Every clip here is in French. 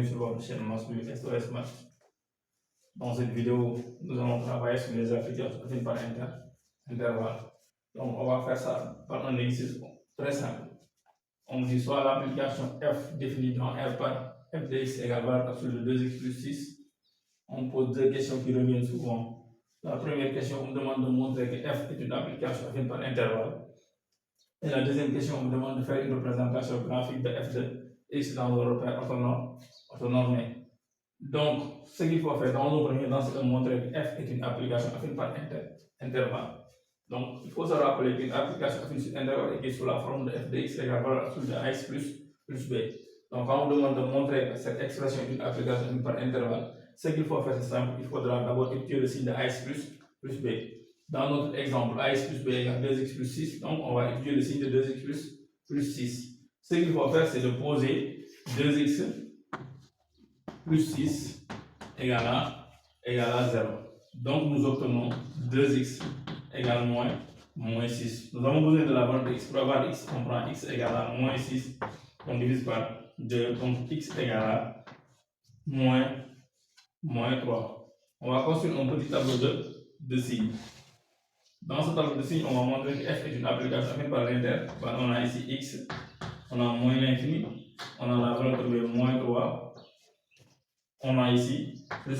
bienvenue sur votre chaîne Maslu SOS Math. Dans cette vidéo, nous allons travailler sur les applications affines par intervalle. Donc, on va faire ça par un exercice très simple. On dit soit l'application f définie dans R par f de x égale valeur absolue de 2x plus 6. On pose deux questions qui reviennent souvent. La première question, on me demande de montrer que f est une application affine par intervalle. Et la deuxième question, on me demande de faire une représentation graphique de f de x dans le repère orthonormé. Donc, ce qu'il faut faire dans le premier temps, c'est de montrer que f est une application affine par intervalle. Donc, il faut se rappeler qu'une application affine sur intervalle est sous la forme de f de x égale valeur absolue de ax plus b. Donc, quand on demande de montrer que cette expression est une application affine par intervalle, ce qu'il faut faire, c'est simple. Il faudra d'abord étudier le signe de ax plus b. Dans notre exemple, ax plus b égale 2x plus 6. Donc, on va étudier le signe de 2x plus 6. Ce qu'il faut faire, c'est de poser 2x plus 6 égale à 0. Donc, nous obtenons 2x égale moins 6. Nous avons besoin de la valeur de x. Pour avoir x, on prend x égale à moins 6. On divise par 2. Donc, x égale à moins 3. On va construire un petit tableau de signes. Dans ce tableau de signes, on va montrer que f est une application affine par l'intervalle. On a ici x, on a moins l'infini, on a la valeur de moins 3, on a ici plus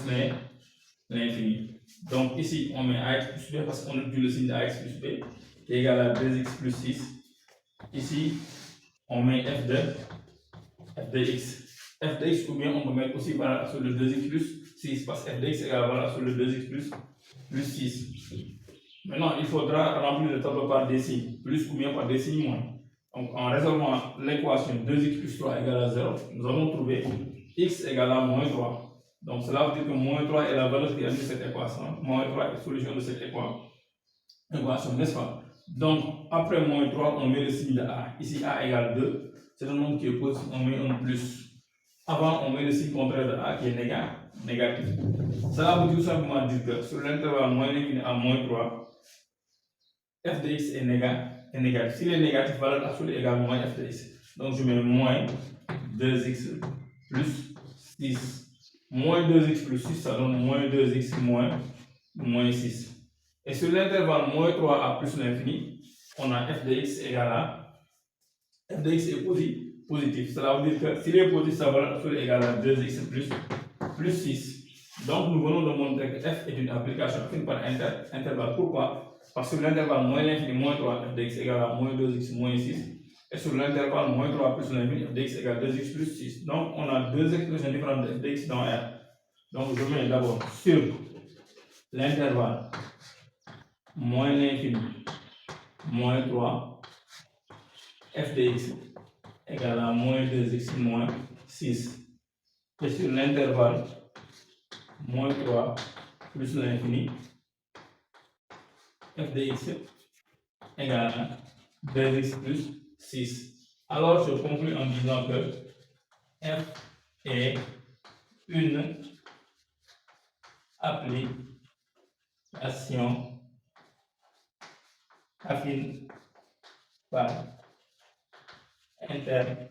l'infini. Donc ici, on met ax plus b parce qu'on utilise le signe de ax plus b qui est égal à 2x plus 6. Ici, on met f de x. F de x ou bien on peut mettre aussi valeur absolue de 2x plus 6 parce que f de x égale valeur absolue de 2x plus 6. Maintenant, il faudra remplir le tableau par des signes, plus ou bien par des signes moins. Donc, en résolvant l'équation 2x plus 3 égale à 0, nous allons trouver x égale à moins 3. Donc, cela veut dire que moins 3 est la valeur qui a mis cette équation. Moins 3 est la solution de cette équation, n'est-ce pas? Donc, après moins 3, on met le signe de a. Ici, a égale 2. C'est un nombre qui est positif, on met un plus. Avant, on met le signe contraire de a qui est négatif. Cela veut tout simplement dire que sur l'intervalle moins l'infini à moins 3, f de x est négatif. S'il est négatif, valeur absolue égale moins f de x. Donc, je mets moins 2x plus 6. Moins 2x plus 6, ça donne moins 2x moins 6. Et sur l'intervalle moins 3 à plus l'infini, on a f de x égale à f de x est positif. Cela veut dire que s'il est positif, sa valeur absolue égale à 2x plus 6. Donc nous venons de montrer que f est une application affine par intervalle. Pourquoi? Parce que sur l'intervalle moins l'infini moins 3, f de x égale à moins 2x moins 6. Et sur l'intervalle moins 3 plus l'infini, f de x égale 2x plus 6. Donc on a deux expressions différentes de f de x dans R. Donc je mets d'abord sur l'intervalle moins l'infini moins 3, f de x égale à moins 2x moins 6. Et sur l'intervalle moins 3 plus l'infini, f de x égale à 2x plus 6. Alors je conclue en disant que f est une application affine par intervalle.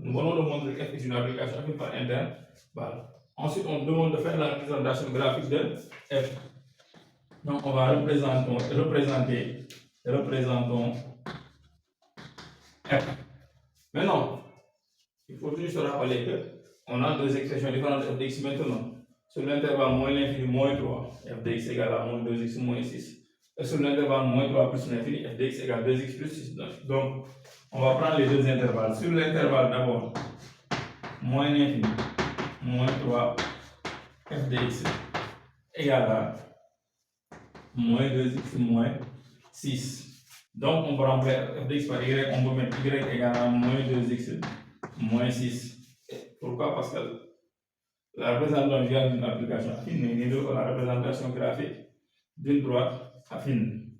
Nous venons de montrer que f est une application affine par intervalle. Ensuite, on demande de faire la représentation graphique de f. Donc, on va représenter f. Maintenant, il faut juste se rappeler que on a deux expressions différentes de f de x maintenant. Sur l'intervalle moins l'infini moins 3, f de x égale à moins 2x moins 6. Et sur l'intervalle moins 3 plus l'infini, f de x égale 2x plus 6. Donc, on va prendre les deux intervalles. Sur l'intervalle d'abord, moins l'infini moins 3, f de x égale à moins 2x moins 6. Donc, on peut remplacer f de x par y, on peut mettre y égale à moins 2x moins 6. Pourquoi? Parce que la représentation via d'une application affine n'est ni que la représentation graphique d'une droite affine.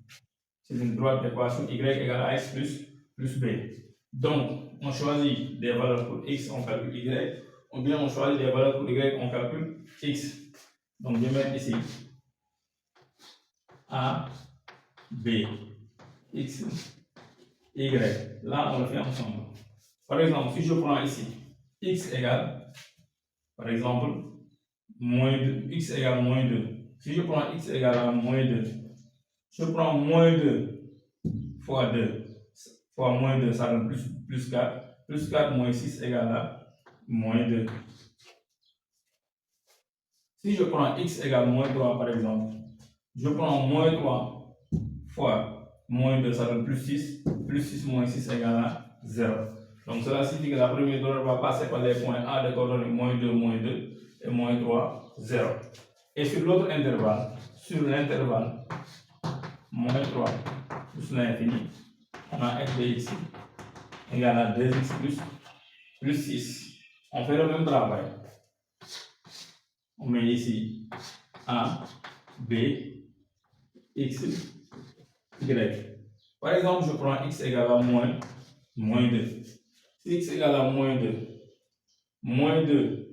C'est une droite d'équation y égale à x plus b. Donc, on choisit des valeurs pour x, on calcule y, ou bien on choisit des valeurs pour y, on calcule x. Donc, je mets ici a, b, x, y. Là, on le fait ensemble. Par exemple, si je prends ici x égale, par exemple, moins 2, x égale moins 2. Si je prends x égale à moins 2, je prends moins 2 fois 2 fois moins 2, ça donne plus 4. Plus 4 moins 6 égale à moins 2. Si je prends x égale moins 3 par exemple, je prends moins 3 fois moins 2, ça donne plus 6. Plus 6 moins 6 égale à 0. Donc cela signifie que la première droite va passer par les points A de coordonnées moins 2 et moins 3, 0. Et sur l'autre intervalle, sur l'intervalle moins 3 plus l'infini, on a f de x égale à 2x plus 6. On fait le même travail. On met ici A, B, x, y. Par exemple, je prends x égale à moins 2. Si x égale à moins 2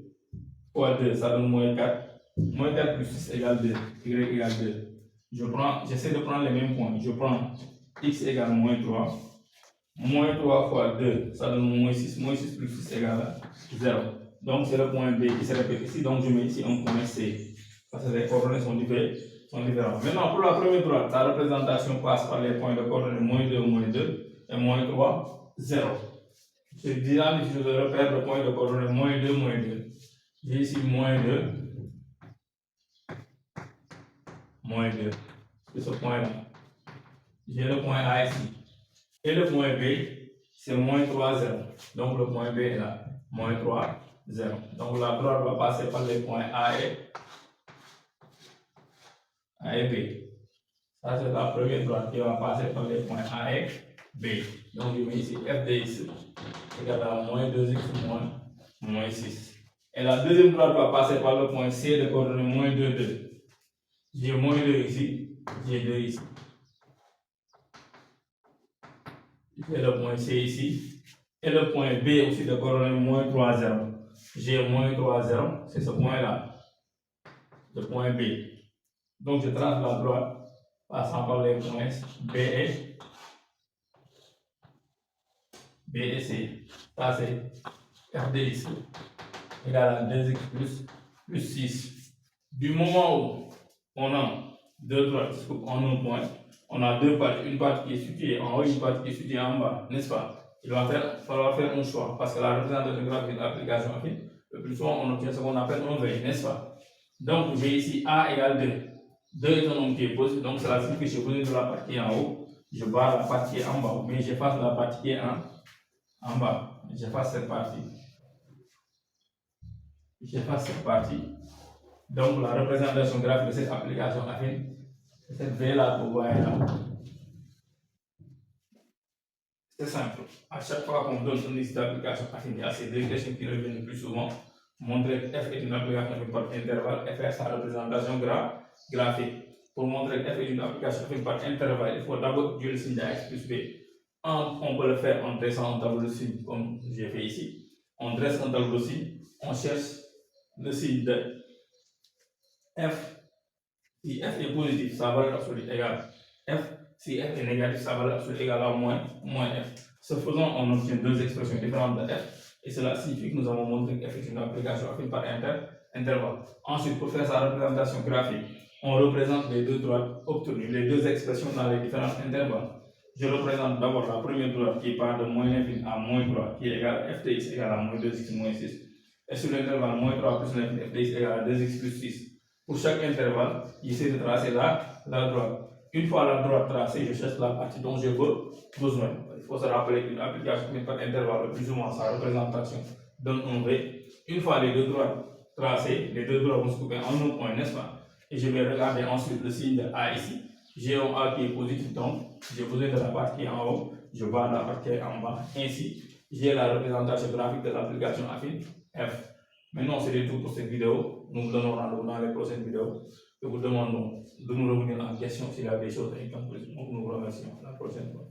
fois 2, ça donne moins 4. Moins 4 plus 6 égale 2, y égale 2. J'essaie de prendre les mêmes points. Je prends x égale moins 3. Moins 3 fois 2, ça donne moins 6. Moins 6 plus 6 égale 0. Donc c'est le point B qui se répète ici. Donc je mets ici un point C. Parce que les coordonnées sont différentes. Maintenant, pour la première droite, la représentation passe par les points de coordonnées moins 2 et moins 3, 0. Je dynamifie le repère de point de coordonnées moins 2. J'ai ici moins 2. C'est ce point-là. J'ai le point A ici. Et le point B, c'est moins 3, 0. Donc le point B est là. Moins 3, 0. Donc la droite va passer par les points A et B. Ça, c'est la première droite qui va passer par les points A et B. Donc je mets ici f de x égale à moins 2x moins 6. Et la deuxième droite va passer par le point C de coordonnées moins 2. J'ai moins 2 ici, j'ai 2 ici. J'ai le point C ici. Et le point B aussi de coordonnées moins 3, 0. J'ai moins 3, 0. C'est ce point-là. Le point B. Donc je trace la droite passant par les points B et C. Ça c'est f de x égale à 2x plus 6. Du moment où on a deux droites en un point, on a deux parties, une partie qui est située en haut, une partie qui est située en bas, n'est-ce pas? Il va falloir faire un choix parce que la représentation graphique de l'application affine, le plus souvent on obtient ce qu'on appelle un V, n'est-ce pas? Donc j'ai ici A égale 2. 2 est un nombre qui est positif, donc cela signifie que j'ai besoin de la partie qui est en haut, je barre la partie qui est en bas, mais j'efface la partie qui est en bas. J'efface cette partie. Donc la représentation graphique de cette application affine, c'est cette V là que vous voyez là. C'est simple. À chaque fois qu'on donne une liste d'applications affines, il y a ces deux questions qui reviennent le plus souvent. Montrer que f est une application affine par intervalle et faire sa représentation graphique. Pour montrer que f est une application affine par intervalle, il faut d'abord étudier le signe de x plus b. On peut le faire en dressant un tableau de signes comme j'ai fait ici. On dresse un tableau de signes, on cherche le signe de f. Si f est positif, sa valeur absolue égale f. Si f est négatif, sa valeur absolue égale à moins f. Ce faisant, on obtient deux expressions différentes de f. Et cela signifie que nous avons montré que f est une application affine par intervalle. Ensuite, pour faire sa représentation graphique, on représente les deux droites obtenues, les deux expressions dans les différents intervalles. Je représente d'abord la première droite qui part de moins l'infini à moins 3, qui est égale à f de x égale à moins 2x moins 6. Et sur l'intervalle moins 3 plus l'infini, f de x égale à 2x plus 6. Pour chaque intervalle, j'essaie de tracer la droite. Une fois la droite tracée, je cherche la partie dont j'ai besoin. Il faut se rappeler qu'une application par intervalle, le plus souvent sa représentation donne un V. Une fois les deux droites tracées, les deux droites vont se couper en un point, n'est-ce pas? Et je vais regarder ensuite le signe de A ici. J'ai un A qui est positif, donc j'ai besoin de la partie qui est en haut, je barre la partie qui est en bas. Ainsi, j'ai la représentation graphique de l'application affine F. Maintenant, c'est tout pour cette vidéo. Nous vous donnons rendez-vous dans les prochaines vidéos. Et vous demandons de nous revenir en question s'il y a des choses incompréhensibles. Nous vous remercions. À la prochaine fois.